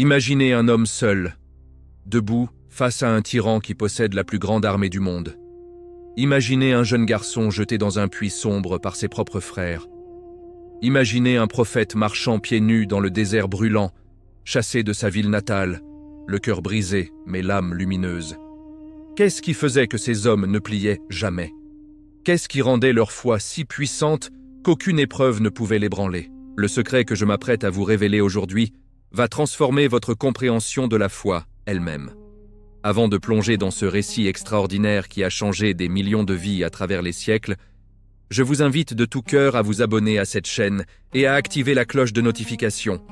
Imaginez un homme seul, debout face à un tyran qui possède la plus grande armée du monde. Imaginez un jeune garçon jeté dans un puits sombre par ses propres frères. Imaginez un prophète marchant pieds nus dans le désert brûlant, chassé de sa ville natale, le cœur brisé mais l'âme lumineuse. Qu'est-ce qui faisait que ces hommes ne pliaient jamais? Qu'est-ce qui rendait leur foi si puissante qu'aucune épreuve ne pouvait l'ébranler? Le secret que je m'apprête à vous révéler aujourd'hui va transformer votre compréhension de la foi elle-même. Avant de plonger dans ce récit extraordinaire qui a changé des millions de vies à travers les siècles, je vous invite de tout cœur à vous abonner à cette chaîne et à activer la cloche de notification,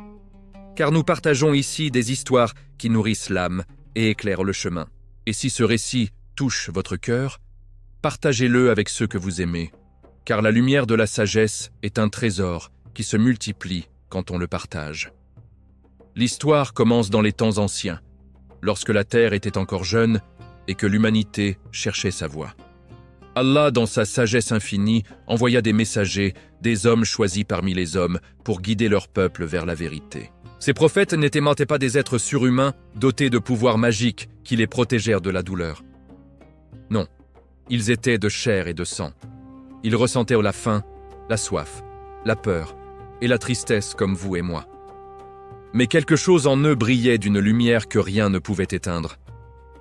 car nous partageons ici des histoires qui nourrissent l'âme et éclairent le chemin. Et si ce récit touche votre cœur, partagez-le avec ceux que vous aimez, car la lumière de la sagesse est un trésor qui se multiplie quand on le partage. L'histoire commence dans les temps anciens, lorsque la terre était encore jeune et que l'humanité cherchait sa voie. Allah, dans sa sagesse infinie, envoya des messagers, des hommes choisis parmi les hommes, pour guider leur peuple vers la vérité. Ces prophètes n'étaient pas des êtres surhumains dotés de pouvoirs magiques qui les protégèrent de la douleur. Non, ils étaient de chair et de sang. Ils ressentaient la faim, la soif, la peur et la tristesse comme vous et moi. Mais quelque chose en eux brillait d'une lumière que rien ne pouvait éteindre.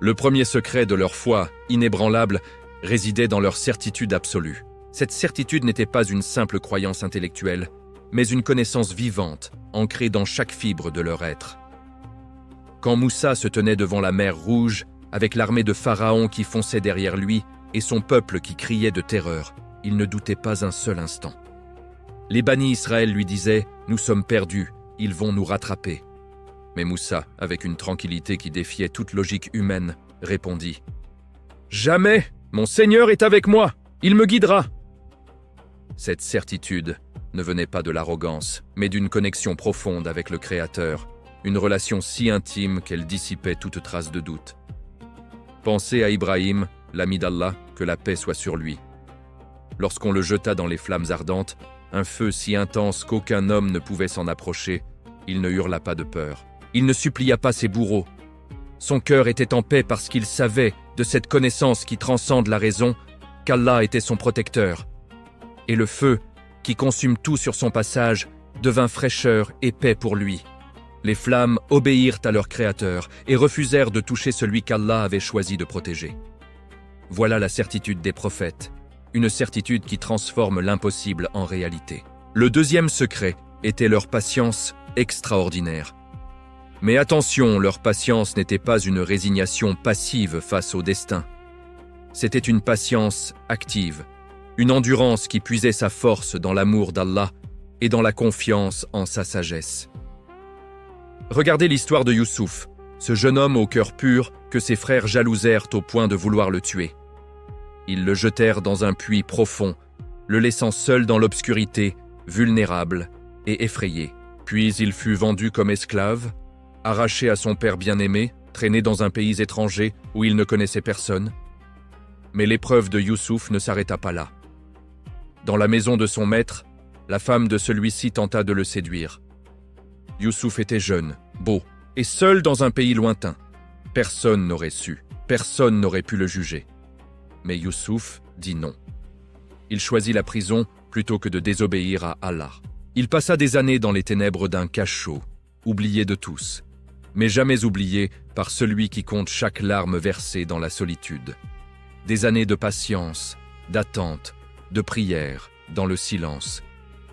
Le premier secret de leur foi, inébranlable, résidait dans leur certitude absolue. Cette certitude n'était pas une simple croyance intellectuelle, mais une connaissance vivante, ancrée dans chaque fibre de leur être. Quand Moussa se tenait devant la mer Rouge, avec l'armée de Pharaon qui fonçait derrière lui et son peuple qui criait de terreur, il ne doutait pas un seul instant. Les bannis Israël lui disaient « Nous sommes perdus, ils vont nous rattraper ». Mais Moussa, avec une tranquillité qui défiait toute logique humaine, répondit « Jamais, mon Seigneur est avec moi, il me guidera ». Cette certitude ne venait pas de l'arrogance, mais d'une connexion profonde avec le Créateur, une relation si intime qu'elle dissipait toute trace de doute. Pensez à Ibrahim, l'ami d'Allah, que la paix soit sur lui. Lorsqu'on le jeta dans les flammes ardentes, un feu si intense qu'aucun homme ne pouvait s'en approcher, il ne hurla pas de peur. Il ne supplia pas ses bourreaux. Son cœur était en paix parce qu'il savait, de cette connaissance qui transcende la raison, qu'Allah était son protecteur. Et le feu, qui consume tout sur son passage, devint fraîcheur et paix pour lui. Les flammes obéirent à leur Créateur et refusèrent de toucher celui qu'Allah avait choisi de protéger. Voilà la certitude des prophètes, une certitude qui transforme l'impossible en réalité. Le deuxième secret était leur patience extraordinaire. Mais attention, leur patience n'était pas une résignation passive face au destin. C'était une patience active, une endurance qui puisait sa force dans l'amour d'Allah et dans la confiance en sa sagesse. Regardez l'histoire de Youssouf, ce jeune homme au cœur pur que ses frères jalousèrent au point de vouloir le tuer. Ils le jetèrent dans un puits profond, le laissant seul dans l'obscurité, vulnérable et effrayé. Puis il fut vendu comme esclave, arraché à son père bien-aimé, traîné dans un pays étranger où il ne connaissait personne. Mais l'épreuve de Youssouf ne s'arrêta pas là. Dans la maison de son maître, la femme de celui-ci tenta de le séduire. Youssouf était jeune, beau, et seul dans un pays lointain. Personne n'aurait su, personne n'aurait pu le juger. Mais Youssouf dit non. Il choisit la prison plutôt que de désobéir à Allah. Il passa des années dans les ténèbres d'un cachot, oublié de tous, mais jamais oublié par celui qui compte chaque larme versée dans la solitude. Des années de patience, d'attente, de prière, dans le silence.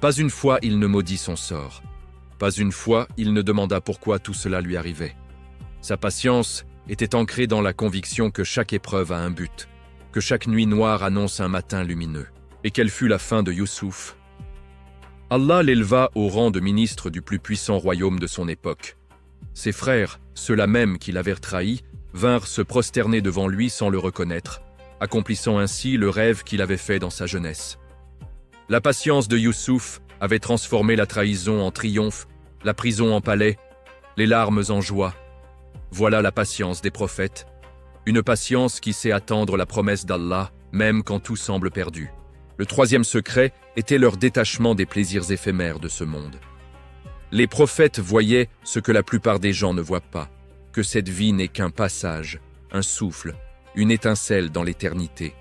Pas une fois il ne maudit son sort. Pas une fois il ne demanda pourquoi tout cela lui arrivait. Sa patience était ancrée dans la conviction que chaque épreuve a un but, que chaque nuit noire annonce un matin lumineux. Et quelle fut la fin de Youssouf? Allah l'éleva au rang de ministre du plus puissant royaume de son époque. Ses frères, ceux-là même qui l'avaient trahi, vinrent se prosterner devant lui sans le reconnaître, accomplissant ainsi le rêve qu'il avait fait dans sa jeunesse. La patience de Youssouf avait transformé la trahison en triomphe, la prison en palais, les larmes en joie. Voilà la patience des prophètes, une patience qui sait attendre la promesse d'Allah, même quand tout semble perdu. Le troisième secret était leur détachement des plaisirs éphémères de ce monde. Les prophètes voyaient ce que la plupart des gens ne voient pas, que cette vie n'est qu'un passage, un souffle, une étincelle dans l'éternité.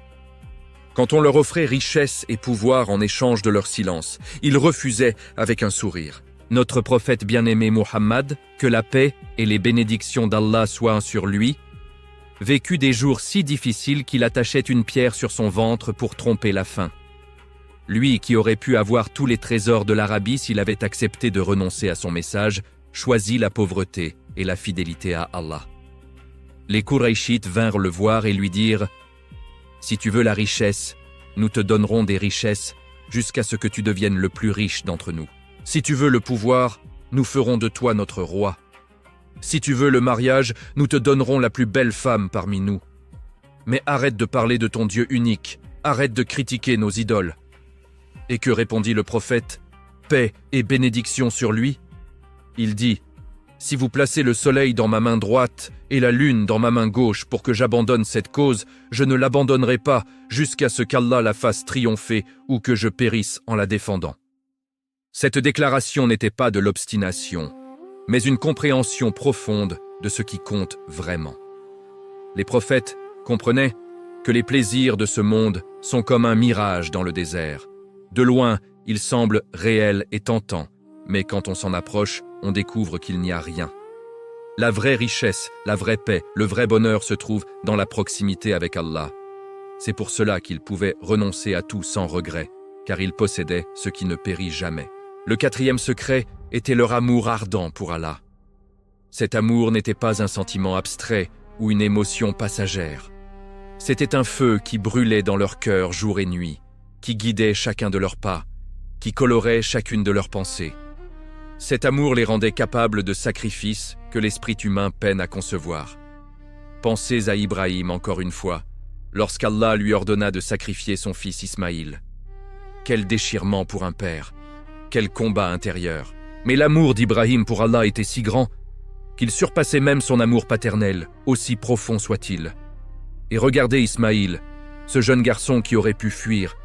Quand on leur offrait richesse et pouvoir en échange de leur silence, ils refusaient avec un sourire. Notre prophète bien-aimé Muhammad, que la paix et les bénédictions d'Allah soient sur lui, vécut des jours si difficiles qu'il attachait une pierre sur son ventre pour tromper la faim. Lui qui aurait pu avoir tous les trésors de l'Arabie s'il avait accepté de renoncer à son message, choisit la pauvreté et la fidélité à Allah. Les Qurayshites vinrent le voir et lui dirent « Si tu veux la richesse, nous te donnerons des richesses jusqu'à ce que tu deviennes le plus riche d'entre nous. Si tu veux le pouvoir, nous ferons de toi notre roi. Si tu veux le mariage, nous te donnerons la plus belle femme parmi nous. Mais arrête de parler de ton Dieu unique, arrête de critiquer nos idoles. » Et que répondit le prophète ? Paix et bénédiction sur lui. Il dit : Si vous placez le soleil dans ma main droite et la lune dans ma main gauche pour que j'abandonne cette cause, je ne l'abandonnerai pas jusqu'à ce qu'Allah la fasse triompher ou que je périsse en la défendant. Cette déclaration n'était pas de l'obstination, mais une compréhension profonde de ce qui compte vraiment. Les prophètes comprenaient que les plaisirs de ce monde sont comme un mirage dans le désert. De loin, ils semblent réels et tentants, mais quand on s'en approche, on découvre qu'il n'y a rien. La vraie richesse, la vraie paix, le vrai bonheur se trouvent dans la proximité avec Allah. C'est pour cela qu'ils pouvaient renoncer à tout sans regret, car ils possédaient ce qui ne périt jamais. Le quatrième secret était leur amour ardent pour Allah. Cet amour n'était pas un sentiment abstrait ou une émotion passagère. C'était un feu qui brûlait dans leur cœur jour et nuit, qui guidait chacun de leurs pas, qui colorait chacune de leurs pensées. Cet amour les rendait capables de sacrifices que l'esprit humain peine à concevoir. Pensez à Ibrahim encore une fois, lorsqu'Allah lui ordonna de sacrifier son fils Ismaïl. Quel déchirement pour un père, quel combat intérieur. Mais l'amour d'Ibrahim pour Allah était si grand qu'il surpassait même son amour paternel, aussi profond soit-il. Et regardez Ismaïl, ce jeune garçon qui aurait pu fuir,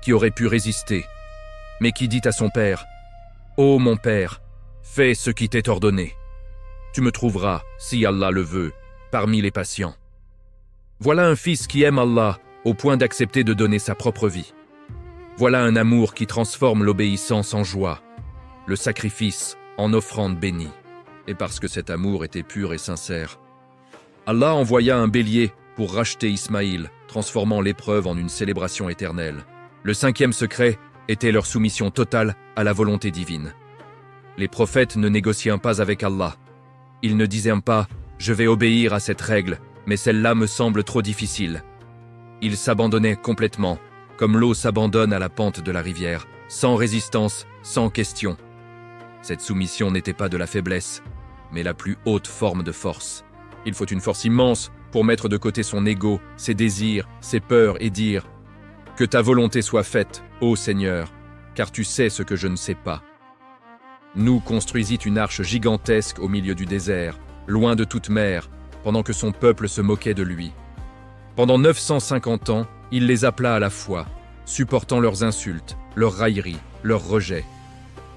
qui aurait pu résister, mais qui dit à son père : « Ô mon père, fais ce qui t'est ordonné. Tu me trouveras, si Allah le veut, parmi les patients. » Voilà un fils qui aime Allah au point d'accepter de donner sa propre vie. Voilà un amour qui transforme l'obéissance en joie, le sacrifice en offrande bénie. Et parce que cet amour était pur et sincère, Allah envoya un bélier pour racheter Ismaïl, transformant l'épreuve en une célébration éternelle. Le cinquième secret était leur soumission totale à la volonté divine. Les prophètes ne négociaient pas avec Allah. Ils ne disaient pas « Je vais obéir à cette règle, mais celle-là me semble trop difficile ». Ils s'abandonnaient complètement, comme l'eau s'abandonne à la pente de la rivière, sans résistance, sans question. Cette soumission n'était pas de la faiblesse, mais la plus haute forme de force. Il faut une force immense pour mettre de côté son ego, ses désirs, ses peurs et dire « Que ta volonté soit faite, ô Seigneur, car tu sais ce que je ne sais pas. » Nous construisit une arche gigantesque au milieu du désert, loin de toute mer, pendant que son peuple se moquait de lui. Pendant 950 ans, il les appela à la foi, supportant leurs insultes, leurs railleries, leurs rejets.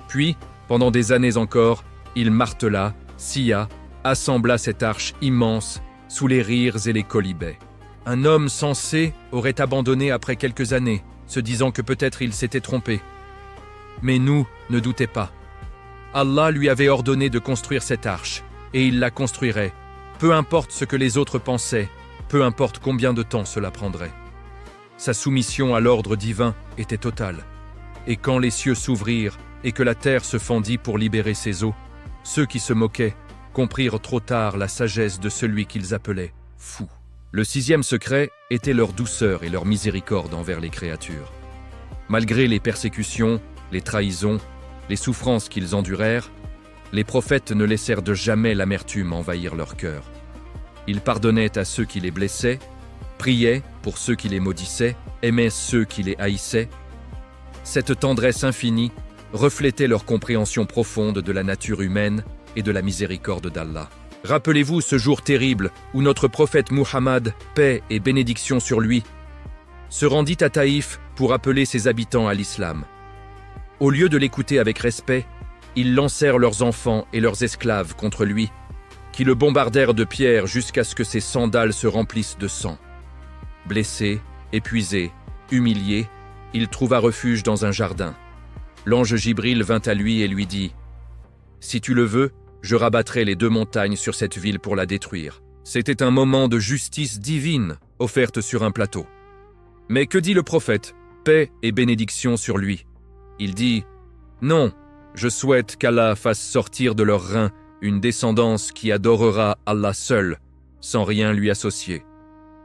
Puis, pendant des années encore, il martela, scia, assembla cette arche immense sous les rires et les quolibets. Un homme sensé aurait abandonné après quelques années, se disant que peut-être il s'était trompé. Mais nous ne doutez pas. Allah lui avait ordonné de construire cette arche, et il la construirait, peu importe ce que les autres pensaient, peu importe combien de temps cela prendrait. Sa soumission à l'ordre divin était totale. Et quand les cieux s'ouvrirent et que la terre se fendit pour libérer ses eaux, ceux qui se moquaient comprirent trop tard la sagesse de celui qu'ils appelaient fou. Le sixième secret était leur douceur et leur miséricorde envers les créatures. Malgré les persécutions, les trahisons, les souffrances qu'ils endurèrent, les prophètes ne laissèrent de jamais l'amertume envahir leur cœur. Ils pardonnaient à ceux qui les blessaient, priaient pour ceux qui les maudissaient, aimaient ceux qui les haïssaient. Cette tendresse infinie reflétait leur compréhension profonde de la nature humaine et de la miséricorde d'Allah. Rappelez-vous ce jour terrible où notre prophète Muhammad, paix et bénédiction sur lui, se rendit à Taïf pour appeler ses habitants à l'islam. Au lieu de l'écouter avec respect, Ils lancèrent leurs enfants et leurs esclaves contre lui, qui le bombardèrent de pierres jusqu'à ce que ses sandales se remplissent de sang. Blessé, épuisé, humilié, il trouva refuge dans un jardin. L'ange Jibril vint à lui et lui dit « Si tu le veux, je rabattrai les 2 montagnes sur cette ville pour la détruire. » C'était un moment de justice divine offerte sur un plateau. Mais que dit le prophète? Paix et bénédiction sur lui. Il dit « Non, je souhaite qu'Allah fasse sortir de leurs reins une descendance qui adorera Allah seul, sans rien lui associer. »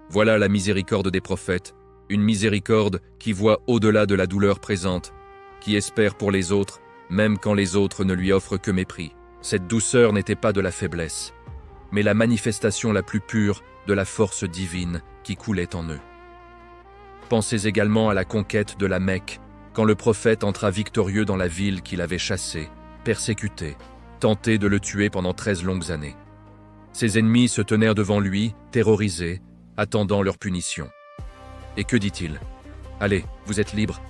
Voilà la miséricorde des prophètes, une miséricorde qui voit au-delà de la douleur présente, qui espère pour les autres, même quand les autres ne lui offrent que mépris. Cette douceur n'était pas de la faiblesse, mais la manifestation la plus pure de la force divine qui coulait en eux. Pensez également à la conquête de la Mecque, quand le prophète entra victorieux dans la ville qu'il avait chassée, persécutée, tenté de le tuer pendant 13 longues années. Ses ennemis se tenèrent devant lui, terrorisés, attendant leur punition. Et que dit-il? « Allez, vous êtes libres. »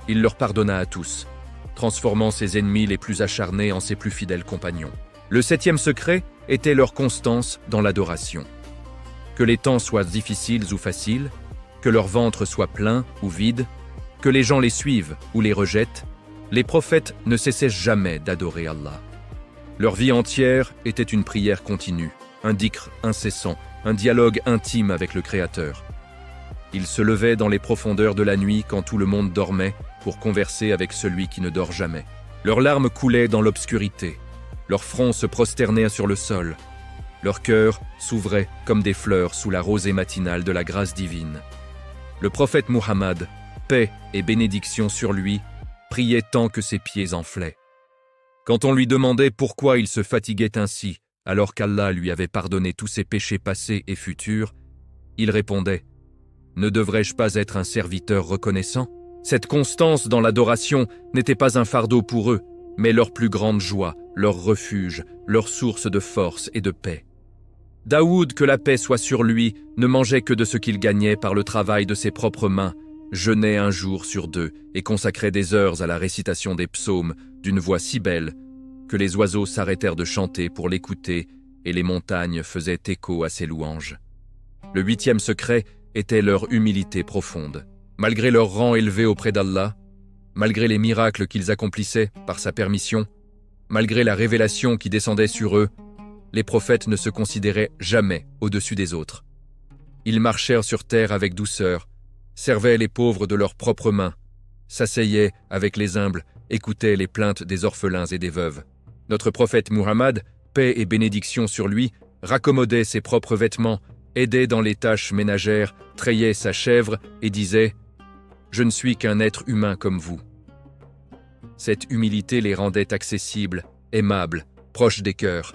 Il leur pardonna à tous, transformant ses ennemis les plus acharnés en ses plus fidèles compagnons. Le 7e secret était leur constance dans l'adoration. Que les temps soient difficiles ou faciles, que leur ventre soit plein ou vide, que les gens les suivent ou les rejettent, les prophètes ne cessaient jamais d'adorer Allah. Leur vie entière était une prière continue, un dhikr incessant, un dialogue intime avec le Créateur. Ils se levaient dans les profondeurs de la nuit quand tout le monde dormait pour converser avec celui qui ne dort jamais. Leurs larmes coulaient dans l'obscurité, leurs fronts se prosternaient sur le sol, leurs cœurs s'ouvraient comme des fleurs sous la rosée matinale de la grâce divine. Le prophète Muhammad, paix et bénédiction sur lui, priait tant que ses pieds enflaient. Quand on lui demandait pourquoi il se fatiguait ainsi, alors qu'Allah lui avait pardonné tous ses péchés passés et futurs, il répondait « Ne devrais-je pas être un serviteur reconnaissant ?» Cette constance dans l'adoration n'était pas un fardeau pour eux, mais leur plus grande joie, leur refuge, leur source de force et de paix. Daoud, que la paix soit sur lui, ne mangeait que de ce qu'il gagnait par le travail de ses propres mains, jeûnait un jour sur 2 et consacrait des heures à la récitation des psaumes d'une voix si belle que les oiseaux s'arrêtèrent de chanter pour l'écouter et les montagnes faisaient écho à ses louanges. Le 8e secret était leur humilité profonde. Malgré leur rang élevé auprès d'Allah, malgré les miracles qu'ils accomplissaient par sa permission, malgré la révélation qui descendait sur eux, les prophètes ne se considéraient jamais au-dessus des autres. Ils marchèrent sur terre avec douceur, servaient les pauvres de leurs propres mains, s'asseyaient avec les humbles, écoutaient les plaintes des orphelins et des veuves. Notre prophète Muhammad, paix et bénédiction sur lui, raccommodait ses propres vêtements, aidait dans les tâches ménagères, trayait sa chèvre et disait « Je ne suis qu'un être humain comme vous ». Cette humilité les rendait accessibles, aimables, proches des cœurs.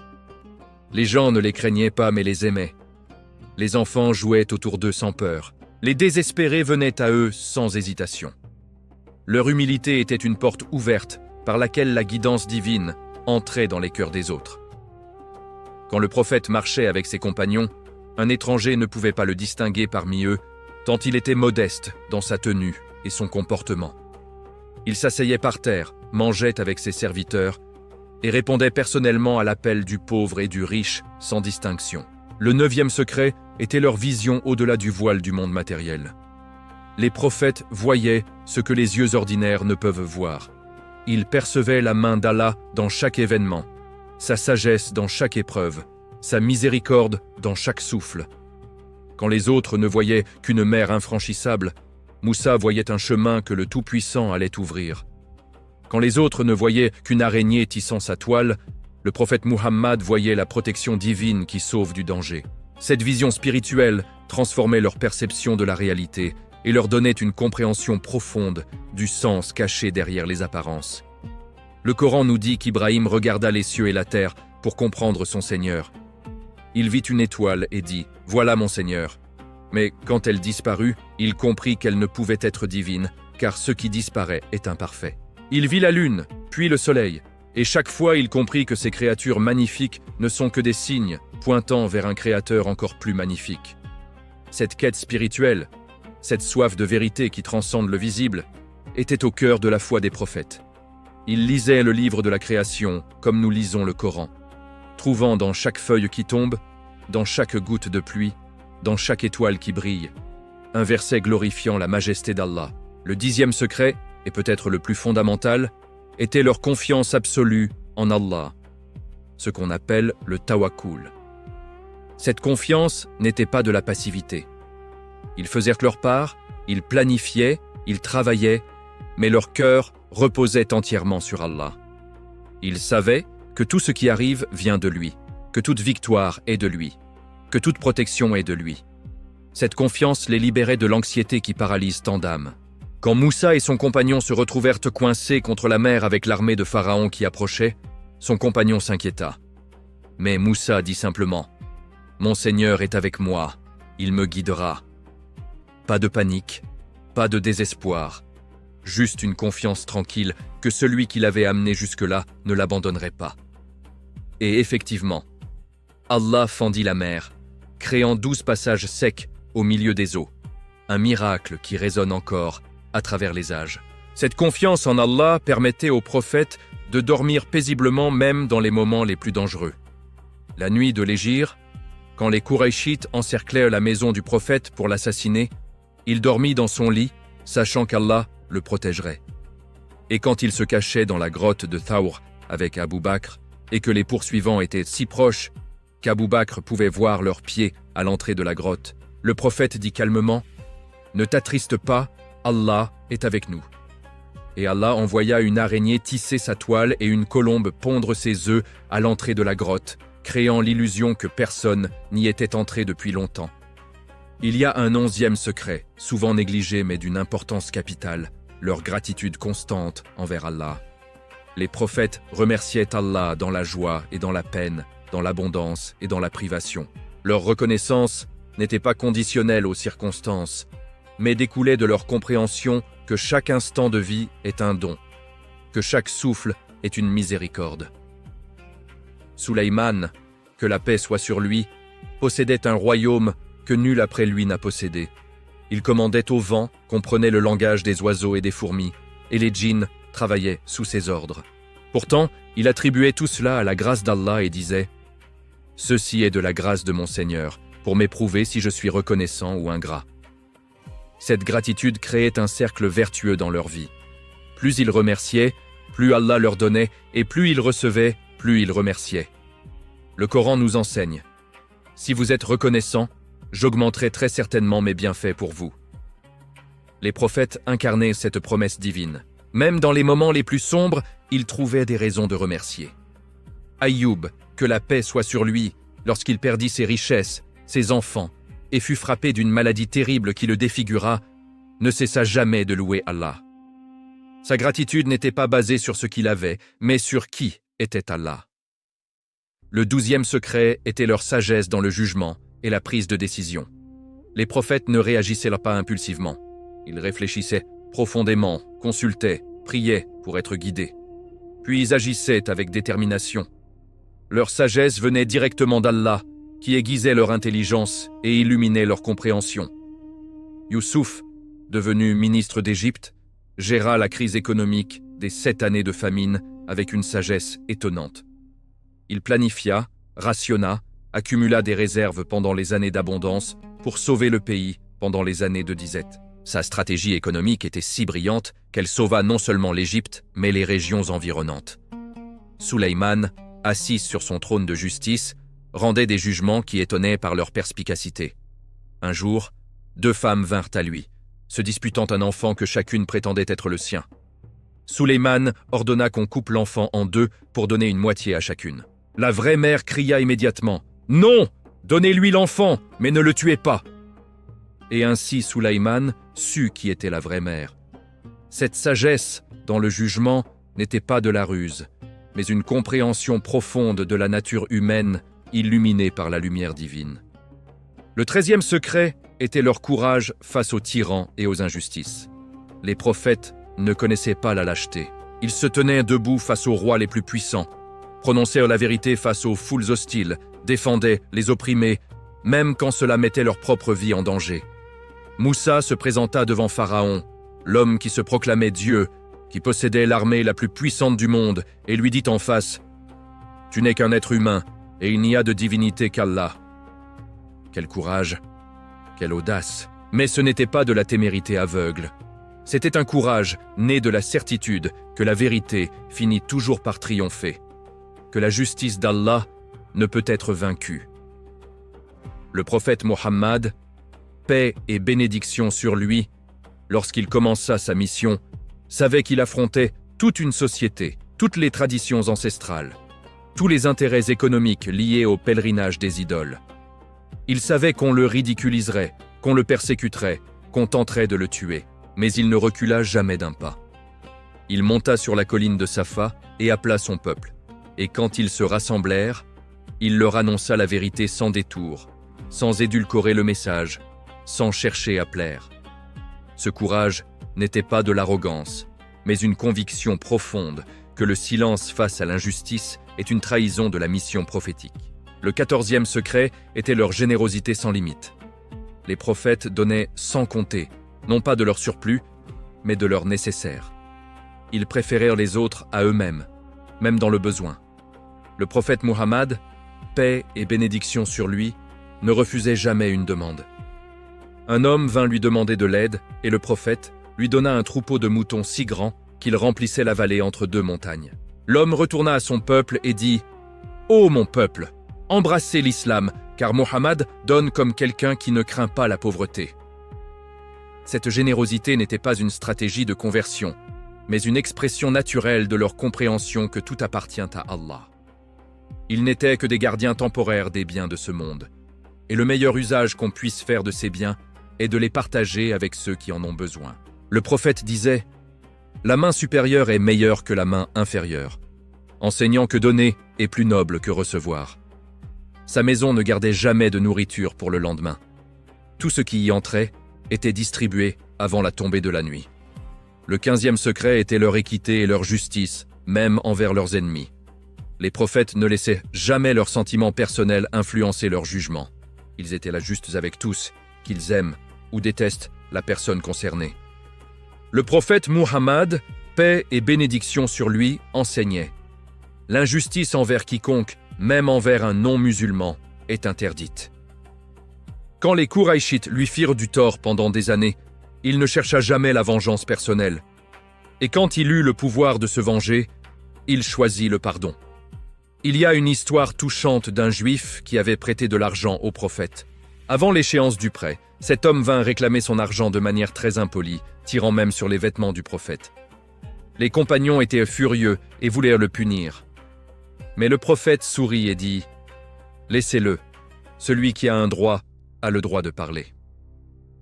Les gens ne les craignaient pas mais les aimaient. Les enfants jouaient autour d'eux sans peur. Les désespérés venaient à eux sans hésitation. Leur humilité était une porte ouverte par laquelle la guidance divine entrait dans les cœurs des autres. Quand le prophète marchait avec ses compagnons, un étranger ne pouvait pas le distinguer parmi eux, tant il était modeste dans sa tenue et son comportement. Il s'asseyait par terre, mangeait avec ses serviteurs et répondait personnellement à l'appel du pauvre et du riche sans distinction. Le 9e secret était leur vision au-delà du voile du monde matériel. Les prophètes voyaient ce que les yeux ordinaires ne peuvent voir. Ils percevaient la main d'Allah dans chaque événement, sa sagesse dans chaque épreuve, sa miséricorde dans chaque souffle. Quand les autres ne voyaient qu'une mer infranchissable, Moussa voyait un chemin que le Tout-Puissant allait ouvrir. Quand les autres ne voyaient qu'une araignée tissant sa toile, le prophète Muhammad voyait la protection divine qui sauve du danger. Cette vision spirituelle transformait leur perception de la réalité et leur donnait une compréhension profonde du sens caché derrière les apparences. Le Coran nous dit qu'Ibrahim regarda les cieux et la terre pour comprendre son Seigneur. Il vit une étoile et dit « Voilà mon Seigneur ». Mais quand elle disparut, il comprit qu'elle ne pouvait être divine, car ce qui disparaît est imparfait. Il vit la lune, puis le soleil, et chaque fois il comprit que ces créatures magnifiques ne sont que des signes pointant vers un créateur encore plus magnifique. Cette quête spirituelle, cette soif de vérité qui transcende le visible, était au cœur de la foi des prophètes. Ils lisaient le livre de la création, comme nous lisons le Coran, trouvant dans chaque feuille qui tombe, dans chaque goutte de pluie, dans chaque étoile qui brille, un verset glorifiant la majesté d'Allah. Le 10e secret, et peut-être le plus fondamental, était leur confiance absolue en Allah, ce qu'on appelle le tawakkul. Cette confiance n'était pas de la passivité. Ils faisaient leur part, ils planifiaient, ils travaillaient, mais leur cœur reposait entièrement sur Allah. Ils savaient que tout ce qui arrive vient de lui, que toute victoire est de lui, que toute protection est de lui. Cette confiance les libérait de l'anxiété qui paralyse tant d'âmes. Quand Moussa et son compagnon se retrouvèrent coincés contre la mer avec l'armée de Pharaon qui approchait, son compagnon s'inquiéta. Mais Moussa dit simplement « Mon Seigneur est avec moi, il me guidera. » Pas de panique, pas de désespoir, juste une confiance tranquille que celui qui l'avait amené jusque-là ne l'abandonnerait pas. Et effectivement, Allah fendit la mer, créant 12 passages secs au milieu des eaux, un miracle qui résonne encore à travers les âges. Cette confiance en Allah permettait aux prophètes de dormir paisiblement même dans les moments les plus dangereux. La nuit de l'Hégire, quand les Kouraïchites encerclaient la maison du prophète pour l'assassiner, il dormit dans son lit, sachant qu'Allah le protégerait. Et quand il se cachait dans la grotte de Thawr avec Abou Bakr, et que les poursuivants étaient si proches qu'Abou Bakr pouvait voir leurs pieds à l'entrée de la grotte, le prophète dit calmement « Ne t'attriste pas, Allah est avec nous. » Et Allah envoya une araignée tisser sa toile et une colombe pondre ses œufs à l'entrée de la grotte, créant l'illusion que personne n'y était entré depuis longtemps. Il y a un 11e secret, souvent négligé mais d'une importance capitale, leur gratitude constante envers Allah. Les prophètes remerciaient Allah dans la joie et dans la peine, dans l'abondance et dans la privation. Leur reconnaissance n'était pas conditionnelle aux circonstances, mais découlait de leur compréhension que chaque instant de vie est un don, que chaque souffle est une miséricorde. Suleyman, que la paix soit sur lui, possédait un royaume que nul après lui n'a possédé. Il commandait au vent, comprenait le langage des oiseaux et des fourmis, et les djinns travaillaient sous ses ordres. Pourtant, il attribuait tout cela à la grâce d'Allah et disait « Ceci est de la grâce de mon Seigneur, pour m'éprouver si je suis reconnaissant ou ingrat. » Cette gratitude créait un cercle vertueux dans leur vie. Plus ils remerciaient, plus Allah leur donnait, et plus ils recevaient, plus ils remerciaient. Le Coran nous enseigne « Si vous êtes reconnaissant, j'augmenterai très certainement mes bienfaits pour vous. » Les prophètes incarnaient cette promesse divine. Même dans les moments les plus sombres, ils trouvaient des raisons de remercier. Aïyoub, que la paix soit sur lui, lorsqu'il perdit ses richesses, ses enfants, et fut frappé d'une maladie terrible qui le défigura, ne cessa jamais de louer Allah. Sa gratitude n'était pas basée sur ce qu'il avait, mais sur qui était Allah. Le 12e secret était leur sagesse dans le jugement et la prise de décision. Les prophètes ne réagissaient pas impulsivement. Ils réfléchissaient profondément, consultaient, priaient pour être guidés. Puis ils agissaient avec détermination. Leur sagesse venait directement d'Allah, qui aiguisait leur intelligence et illuminait leur compréhension. Youssouf, devenu ministre d'Égypte, géra la crise économique des 7 années de famine avec une sagesse étonnante. Il planifia, rationna, accumula des réserves pendant les années d'abondance pour sauver le pays pendant les années de disette. Sa stratégie économique était si brillante qu'elle sauva non seulement l'Égypte, mais les régions environnantes. Suleyman, assis sur son trône de justice, rendait des jugements qui étonnaient par leur perspicacité. Un jour, 2 femmes vinrent à lui, se disputant un enfant que chacune prétendait être le sien. Suleyman ordonna qu'on coupe l'enfant en 2 pour donner une moitié à chacune. La vraie mère cria immédiatement « Non, donnez-lui l'enfant, mais ne le tuez pas !» Et ainsi Suleyman sut qui était la vraie mère. Cette sagesse, dans le jugement, n'était pas de la ruse, mais une compréhension profonde de la nature humaine illuminée par la lumière divine. Le 13e secret était leur courage face aux tyrans et aux injustices. Les prophètes ne connaissaient pas la lâcheté. Ils se tenaient debout face aux rois les plus puissants, prononcèrent la vérité face aux foules hostiles, défendaient les opprimés, même quand cela mettait leur propre vie en danger. Moussa se présenta devant Pharaon, l'homme qui se proclamait Dieu, qui possédait l'armée la plus puissante du monde, et lui dit en face « Tu n'es qu'un être humain, et il n'y a de divinité qu'Allah. » Quel courage, quelle audace! Mais ce n'était pas de la témérité aveugle. C'était un courage né de la certitude que la vérité finit toujours par triompher, que la justice d'Allah ne peut être vaincue. Le prophète Mohammed, paix et bénédiction sur lui, lorsqu'il commença sa mission, savait qu'il affrontait toute une société, toutes les traditions ancestrales, tous les intérêts économiques liés au pèlerinage des idoles. Il savait qu'on le ridiculiserait, qu'on le persécuterait, qu'on tenterait de le tuer, mais il ne recula jamais d'un pas. Il monta sur la colline de Safa et appela son peuple, et quand ils se rassemblèrent, il leur annonça la vérité sans détour, sans édulcorer le message, sans chercher à plaire. Ce courage n'était pas de l'arrogance, mais une conviction profonde que le silence face à l'injustice est une trahison de la mission prophétique. Le 14e secret était leur générosité sans limite. Les prophètes donnaient sans compter, non pas de leur surplus, mais de leur nécessaire. Ils préférèrent les autres à eux-mêmes, même dans le besoin. Le prophète Muhammad, paix et bénédiction sur lui, ne refusait jamais une demande. Un homme vint lui demander de l'aide et le prophète lui donna un troupeau de moutons si grand qu'il remplissait la vallée entre deux montagnes. L'homme retourna à son peuple et dit « Ô mon peuple, embrassez l'islam, car Mohammed donne comme quelqu'un qui ne craint pas la pauvreté. » Cette générosité n'était pas une stratégie de conversion, mais une expression naturelle de leur compréhension que tout appartient à Allah. Ils n'étaient que des gardiens temporaires des biens de ce monde, et le meilleur usage qu'on puisse faire de ces biens est de les partager avec ceux qui en ont besoin. Le prophète disait « La main supérieure est meilleure que la main inférieure, enseignant que donner est plus noble que recevoir. » Sa maison ne gardait jamais de nourriture pour le lendemain. Tout ce qui y entrait était distribué avant la tombée de la nuit. Le 15e secret était leur équité et leur justice, même envers leurs ennemis. Les prophètes ne laissaient jamais leurs sentiments personnels influencer leur jugement. Ils étaient là justes avec tous, qu'ils aiment ou détestent la personne concernée. Le prophète Muhammad, paix et bénédiction sur lui, enseignait « L'injustice envers quiconque, même envers un non-musulman, est interdite. » Quand les Qurayshites lui firent du tort pendant des années, il ne chercha jamais la vengeance personnelle. Et quand il eut le pouvoir de se venger, il choisit le pardon. Il y a une histoire touchante d'un juif qui avait prêté de l'argent au prophète. Avant l'échéance du prêt, cet homme vint réclamer son argent de manière très impolie, tirant même sur les vêtements du prophète. Les compagnons étaient furieux et voulèrent le punir. Mais le prophète sourit et dit « Laissez-le, celui qui a un droit a le droit de parler. »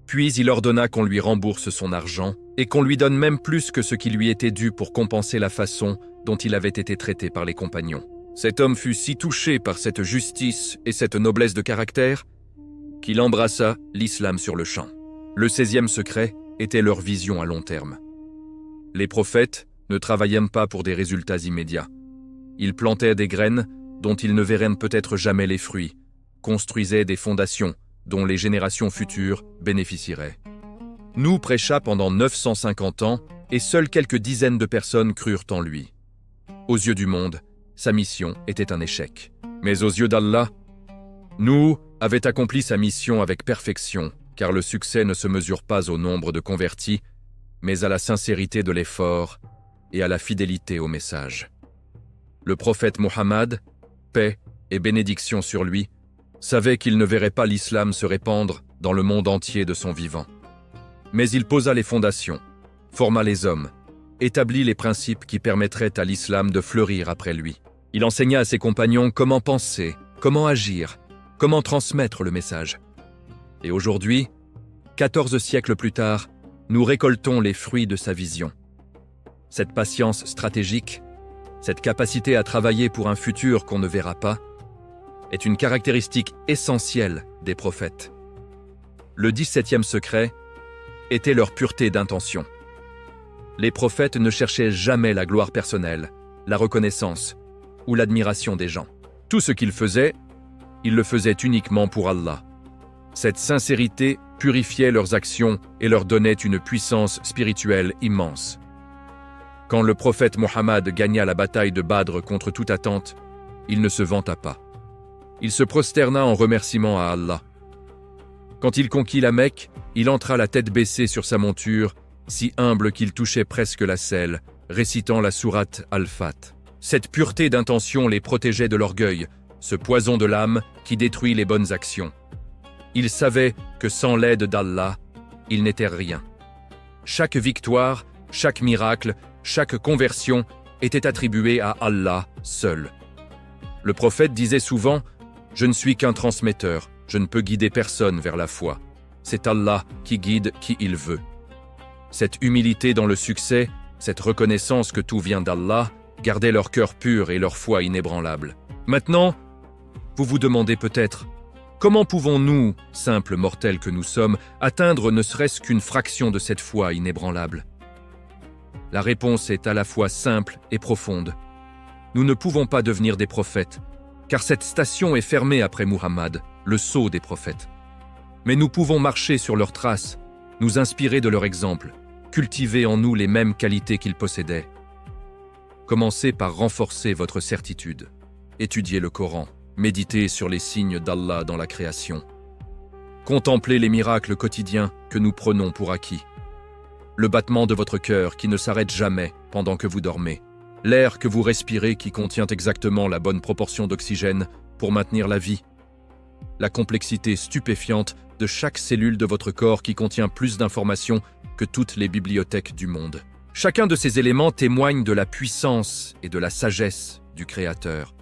Puis il ordonna qu'on lui rembourse son argent et qu'on lui donne même plus que ce qui lui était dû pour compenser la façon dont il avait été traité par les compagnons. Cet homme fut si touché par cette justice et cette noblesse de caractère qu'il embrassa l'islam sur le champ. Le 16e secret était leur vision à long terme. Les prophètes ne travaillaient pas pour des résultats immédiats. Ils plantaient des graines dont ils ne verraient peut-être jamais les fruits, construisaient des fondations dont les générations futures bénéficieraient. Nous prêcha pendant 950 ans et seules quelques dizaines de personnes crurent en lui. Aux yeux du monde, sa mission était un échec. Mais aux yeux d'Allah, Nuh avait accompli sa mission avec perfection, car le succès ne se mesure pas au nombre de convertis, mais à la sincérité de l'effort et à la fidélité au message. Le prophète Mohammed, paix et bénédiction sur lui, savait qu'il ne verrait pas l'islam se répandre dans le monde entier de son vivant. Mais il posa les fondations, forma les hommes, établit les principes qui permettraient à l'islam de fleurir après lui. Il enseigna à ses compagnons comment penser, comment agir, comment transmettre le message. Et aujourd'hui, 14 siècles plus tard, nous récoltons les fruits de sa vision. Cette patience stratégique, cette capacité à travailler pour un futur qu'on ne verra pas, est une caractéristique essentielle des prophètes. Le 17e secret était leur pureté d'intention. Les prophètes ne cherchaient jamais la gloire personnelle, la reconnaissance ou l'admiration des gens. Tout ce qu'ils faisaient, ils le faisaient uniquement pour Allah. Cette sincérité purifiait leurs actions et leur donnait une puissance spirituelle immense. Quand le prophète Mohammed gagna la bataille de Badr contre toute attente, il ne se vanta pas. Il se prosterna en remerciement à Allah. Quand il conquit la Mecque, il entra la tête baissée sur sa monture, si humble qu'il touchait presque la selle, récitant la sourate Al-Fat. Cette pureté d'intention les protégeait de l'orgueil, ce poison de l'âme qui détruit les bonnes actions. Il savait que sans l'aide d'Allah, il n'était rien. Chaque victoire, chaque miracle, chaque conversion était attribuée à Allah seul. Le prophète disait souvent « Je ne suis qu'un transmetteur, je ne peux guider personne vers la foi. C'est Allah qui guide qui il veut. » Cette humilité dans le succès, cette reconnaissance que tout vient d'Allah, gardait leur cœur pur et leur foi inébranlable. Maintenant, vous vous demandez peut-être, comment pouvons-nous, simples mortels que nous sommes, atteindre ne serait-ce qu'une fraction de cette foi inébranlable? La réponse est à la fois simple et profonde. Nous ne pouvons pas devenir des prophètes, car cette station est fermée après Muhammad, le sceau des prophètes. Mais nous pouvons marcher sur leurs traces, nous inspirer de leur exemple, cultiver en nous les mêmes qualités qu'ils possédaient. Commencez par renforcer votre certitude. Étudiez le Coran, méditez sur les signes d'Allah dans la création. Contemplez les miracles quotidiens que nous prenons pour acquis. Le battement de votre cœur qui ne s'arrête jamais pendant que vous dormez. L'air que vous respirez qui contient exactement la bonne proportion d'oxygène pour maintenir la vie. La complexité stupéfiante de chaque cellule de votre corps qui contient plus d'informations que toutes les bibliothèques du monde. Chacun de ces éléments témoigne de la puissance et de la sagesse du Créateur.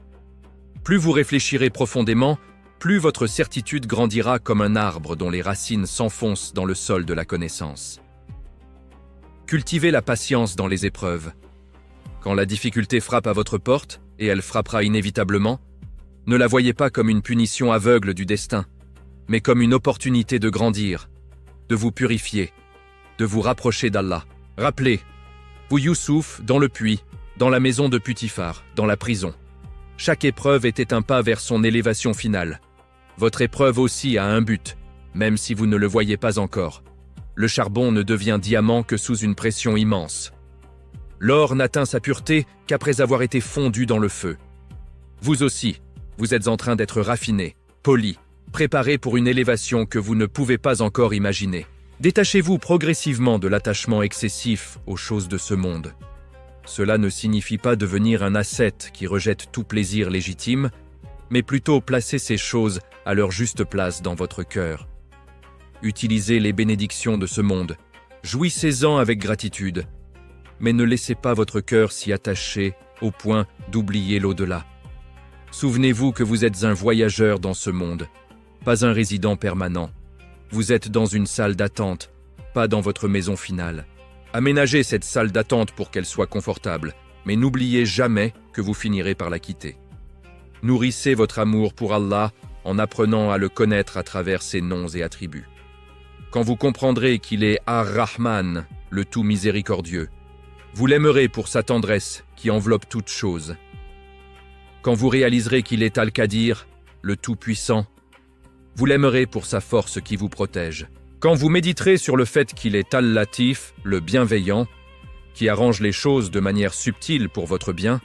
Plus vous réfléchirez profondément, plus votre certitude grandira comme un arbre dont les racines s'enfoncent dans le sol de la connaissance. Cultivez la patience dans les épreuves. Quand la difficulté frappe à votre porte, et elle frappera inévitablement, ne la voyez pas comme une punition aveugle du destin, mais comme une opportunité de grandir, de vous purifier, de vous rapprocher d'Allah. Rappelez, vous Youssouf, dans le puits, dans la maison de Putifar, dans la prison. Chaque épreuve était un pas vers son élévation finale. Votre épreuve aussi a un but, même si vous ne le voyez pas encore. Le charbon ne devient diamant que sous une pression immense. L'or n'atteint sa pureté qu'après avoir été fondu dans le feu. Vous aussi, vous êtes en train d'être raffiné, poli, préparé pour une élévation que vous ne pouvez pas encore imaginer. Détachez-vous progressivement de l'attachement excessif aux choses de ce monde. Cela ne signifie pas devenir un ascète qui rejette tout plaisir légitime, mais plutôt placer ces choses à leur juste place dans votre cœur. Utilisez les bénédictions de ce monde, jouissez-en avec gratitude, mais ne laissez pas votre cœur s'y attacher au point d'oublier l'au-delà. Souvenez-vous que vous êtes un voyageur dans ce monde, pas un résident permanent. Vous êtes dans une salle d'attente, pas dans votre maison finale. Aménagez cette salle d'attente pour qu'elle soit confortable, mais n'oubliez jamais que vous finirez par la quitter. Nourrissez votre amour pour Allah en apprenant à le connaître à travers ses noms et attributs. Quand vous comprendrez qu'il est Ar-Rahman, le tout miséricordieux, vous l'aimerez pour sa tendresse qui enveloppe toute chose. Quand vous réaliserez qu'il est Al-Qadir, le Tout-Puissant, vous l'aimerez pour sa force qui vous protège. Quand vous méditerez sur le fait qu'il est Al-Latif, le Bienveillant, qui arrange les choses de manière subtile pour votre bien,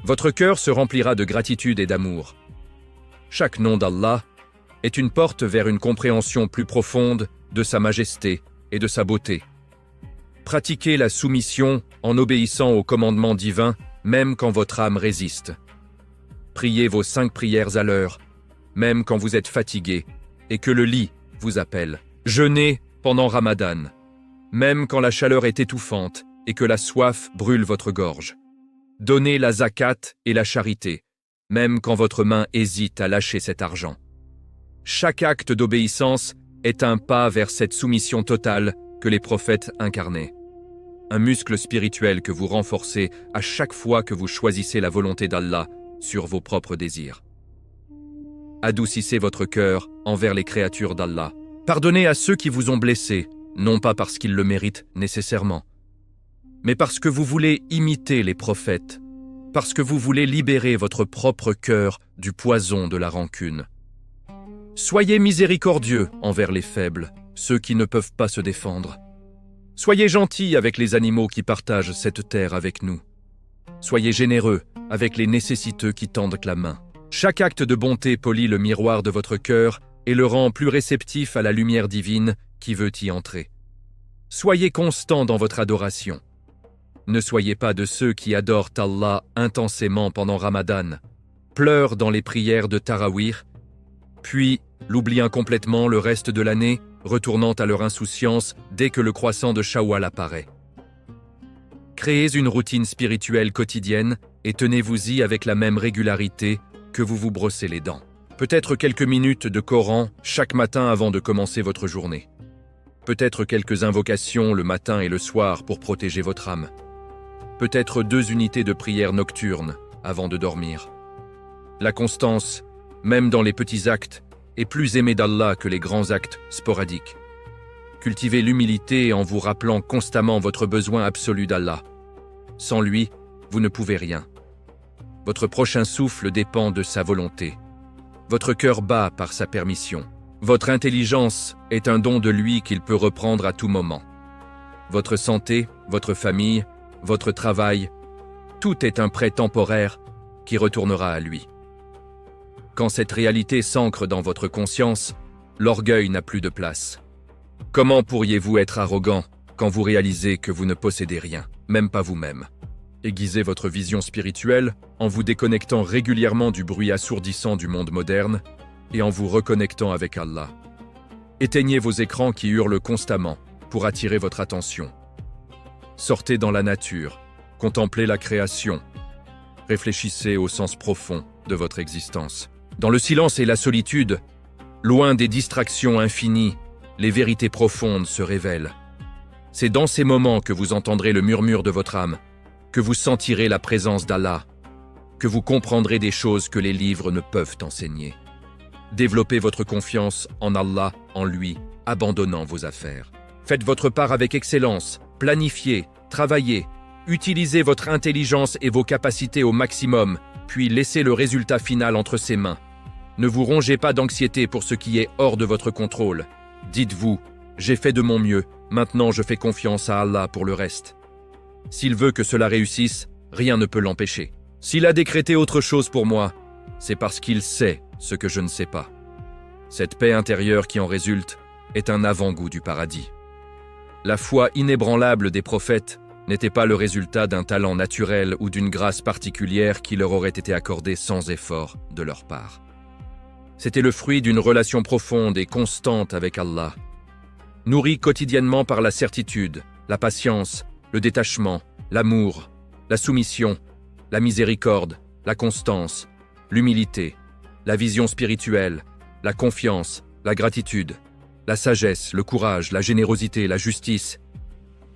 votre cœur se remplira de gratitude et d'amour. Chaque nom d'Allah est une porte vers une compréhension plus profonde de sa majesté et de sa beauté. Pratiquez la soumission en obéissant aux commandements divins, même quand votre âme résiste. Priez vos 5 prières à l'heure, même quand vous êtes fatigué et que le lit vous appelle. Jeûnez pendant Ramadan, même quand la chaleur est étouffante et que la soif brûle votre gorge. Donnez la zakat et la charité, même quand votre main hésite à lâcher cet argent. Chaque acte d'obéissance est un pas vers cette soumission totale que les prophètes incarnaient. Un muscle spirituel que vous renforcez à chaque fois que vous choisissez la volonté d'Allah sur vos propres désirs. Adoucissez votre cœur envers les créatures d'Allah. Pardonnez à ceux qui vous ont blessé, non pas parce qu'ils le méritent nécessairement, mais parce que vous voulez imiter les prophètes, parce que vous voulez libérer votre propre cœur du poison de la rancune. Soyez miséricordieux envers les faibles, ceux qui ne peuvent pas se défendre. Soyez gentils avec les animaux qui partagent cette terre avec nous. Soyez généreux avec les nécessiteux qui tendent la main. Chaque acte de bonté polit le miroir de votre cœur et le rend plus réceptif à la lumière divine qui veut y entrer. Soyez constants dans votre adoration. Ne soyez pas de ceux qui adorent Allah intensément pendant Ramadan, pleurent dans les prières de Tarawih, puis l'oublient complètement le reste de l'année, retournant à leur insouciance dès que le croissant de Shawwal apparaît. Créez une routine spirituelle quotidienne et tenez-vous-y avec la même régularité que vous vous brossez les dents. Peut-être quelques minutes de Coran chaque matin avant de commencer votre journée. Peut-être quelques invocations le matin et le soir pour protéger votre âme. Peut-être 2 unités de prière nocturne avant de dormir. La constance, même dans les petits actes, est plus aimée d'Allah que les grands actes sporadiques. Cultivez l'humilité en vous rappelant constamment votre besoin absolu d'Allah. Sans lui, vous ne pouvez rien. Votre prochain souffle dépend de sa volonté. Votre cœur bat par sa permission. Votre intelligence est un don de lui qu'il peut reprendre à tout moment. Votre santé, votre famille, votre travail, tout est un prêt temporaire qui retournera à lui. Quand cette réalité s'ancre dans votre conscience, l'orgueil n'a plus de place. Comment pourriez-vous être arrogant quand vous réalisez que vous ne possédez rien, même pas vous-même? Aiguisez votre vision spirituelle en vous déconnectant régulièrement du bruit assourdissant du monde moderne et en vous reconnectant avec Allah. Éteignez vos écrans qui hurlent constamment pour attirer votre attention. Sortez dans la nature, contemplez la création. Réfléchissez au sens profond de votre existence. Dans le silence et la solitude, loin des distractions infinies, les vérités profondes se révèlent. C'est dans ces moments que vous entendrez le murmure de votre âme, que vous sentirez la présence d'Allah, que vous comprendrez des choses que les livres ne peuvent enseigner. Développez votre confiance en Allah, en lui, abandonnant vos affaires. Faites votre part avec excellence, planifiez, travaillez, utilisez votre intelligence et vos capacités au maximum, puis laissez le résultat final entre ses mains. Ne vous rongez pas d'anxiété pour ce qui est hors de votre contrôle. Dites-vous, j'ai fait de mon mieux, maintenant je fais confiance à Allah pour le reste. S'il veut que cela réussisse, rien ne peut l'empêcher. S'il a décrété autre chose pour moi, c'est parce qu'il sait ce que je ne sais pas. Cette paix intérieure qui en résulte est un avant-goût du paradis. La foi inébranlable des prophètes n'était pas le résultat d'un talent naturel ou d'une grâce particulière qui leur aurait été accordée sans effort de leur part. C'était le fruit d'une relation profonde et constante avec Allah, nourrie quotidiennement par la certitude, la patience, le détachement, l'amour, la soumission, la miséricorde, la constance, l'humilité, la vision spirituelle, la confiance, la gratitude, la sagesse, le courage, la générosité, la justice,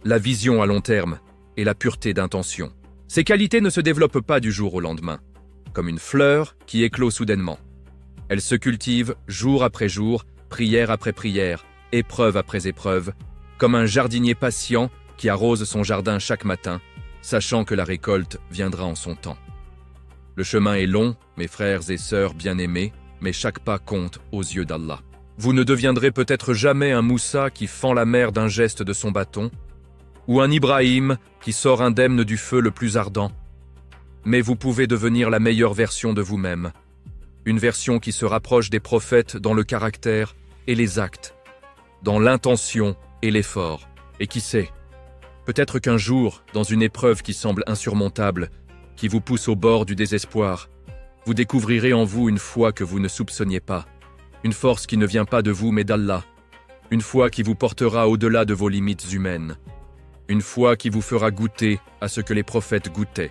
la vision à long terme et la pureté d'intention. Ces qualités ne se développent pas du jour au lendemain, comme une fleur qui éclot soudainement. Elles se cultivent jour après jour, prière après prière, épreuve après épreuve, comme un jardinier patient qui arrose son jardin chaque matin, sachant que la récolte viendra en son temps. Le chemin est long, mes frères et sœurs bien-aimés, mais chaque pas compte aux yeux d'Allah. Vous ne deviendrez peut-être jamais un Moussa qui fend la mer d'un geste de son bâton, ou un Ibrahim qui sort indemne du feu le plus ardent, mais vous pouvez devenir la meilleure version de vous-même, une version qui se rapproche des prophètes dans le caractère et les actes, dans l'intention et l'effort, et qui sait, peut-être qu'un jour, dans une épreuve qui semble insurmontable, qui vous pousse au bord du désespoir, vous découvrirez en vous une foi que vous ne soupçonniez pas, une force qui ne vient pas de vous mais d'Allah, une foi qui vous portera au-delà de vos limites humaines, une foi qui vous fera goûter à ce que les prophètes goûtaient,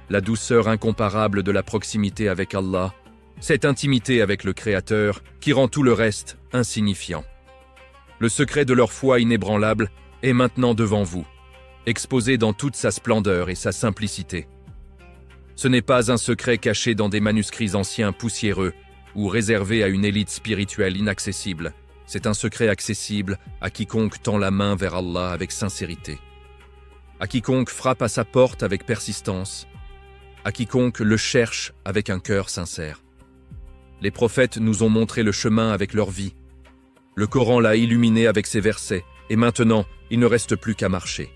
la douceur incomparable de la proximité avec Allah, cette intimité avec le Créateur qui rend tout le reste insignifiant. Le secret de leur foi inébranlable est maintenant devant vous, exposé dans toute sa splendeur et sa simplicité. Ce n'est pas un secret caché dans des manuscrits anciens poussiéreux ou réservé à une élite spirituelle inaccessible. C'est un secret accessible à quiconque tend la main vers Allah avec sincérité, à quiconque frappe à sa porte avec persistance, à quiconque le cherche avec un cœur sincère. Les prophètes nous ont montré le chemin avec leur vie. Le Coran l'a illuminé avec ses versets, Et maintenant, il ne reste plus qu'à marcher.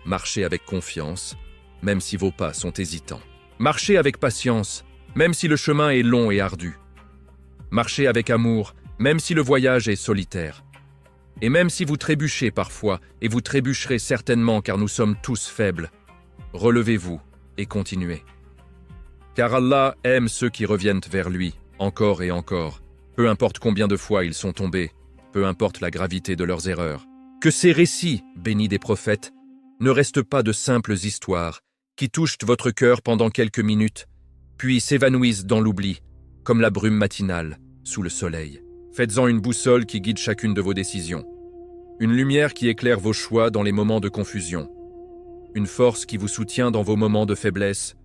Marchez avec confiance, même si vos pas sont hésitants. Marchez avec patience, même si le chemin est long et ardu. Marchez avec amour, même si le voyage est solitaire. Et même si vous trébuchez parfois, et vous trébucherez certainement car nous sommes tous faibles, relevez-vous et continuez. Car Allah aime ceux qui reviennent vers lui, encore et encore, peu importe combien de fois ils sont tombés, peu importe la gravité de leurs erreurs. Que ces récits, bénis des prophètes, ne restent pas de simples histoires qui touchent votre cœur pendant quelques minutes, puis s'évanouissent dans l'oubli, comme la brume matinale sous le soleil. Faites-en une boussole qui guide chacune de vos décisions, une lumière qui éclaire vos choix dans les moments de confusion, une force qui vous soutient dans vos moments de faiblesse,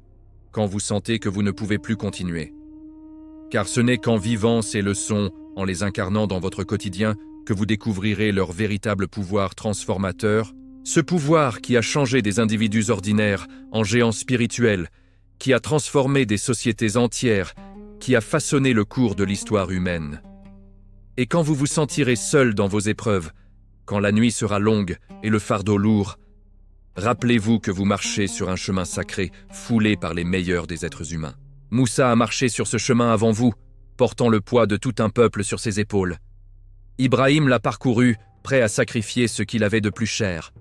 quand vous sentez que vous ne pouvez plus continuer. Car ce n'est qu'en vivant ces leçons, en les incarnant dans votre quotidien, que vous découvrirez leur véritable pouvoir transformateur, ce pouvoir qui a changé des individus ordinaires en géants spirituels, qui a transformé des sociétés entières, qui a façonné le cours de l'histoire humaine. Et quand vous vous sentirez seul dans vos épreuves, quand la nuit sera longue et le fardeau lourd, rappelez-vous que vous marchez sur un chemin sacré, foulé par les meilleurs des êtres humains. Moussa a marché sur ce chemin avant vous, portant le poids de tout un peuple sur ses épaules. Ibrahim l'a parcouru, prêt à sacrifier ce qu'il avait de plus cher.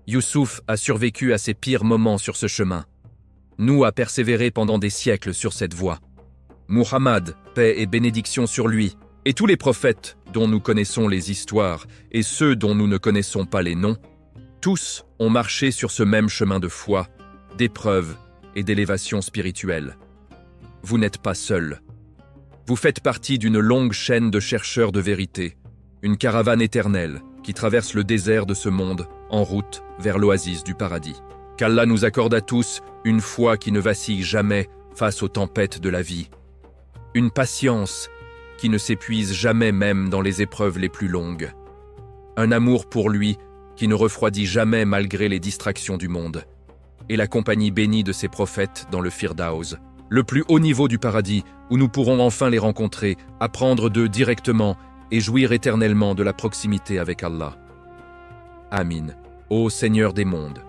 Youssouf a survécu à ses pires moments sur ce chemin. Nous a persévéré pendant des siècles sur cette voie. Muhammad, paix et bénédiction sur lui, et tous les prophètes dont nous connaissons les histoires et ceux dont nous ne connaissons pas les noms, tous ont marché sur ce même chemin de foi, d'épreuve et d'élévation spirituelle. Vous n'êtes pas seul. Vous faites partie d'une longue chaîne de chercheurs de vérité, une caravane éternelle qui traverse le désert de ce monde en route vers l'oasis du paradis. Qu'Allah nous accorde à tous une foi qui ne vacille jamais face aux tempêtes de la vie, une patience qui ne s'épuise jamais même dans les épreuves les plus longues, un amour pour lui qui ne refroidit jamais malgré les distractions du monde, et la compagnie bénie de ses prophètes dans le Firdaus, le plus haut niveau du paradis où nous pourrons enfin les rencontrer, apprendre d'eux directement et jouir éternellement de la proximité avec Allah. Amin, ô Seigneur des mondes.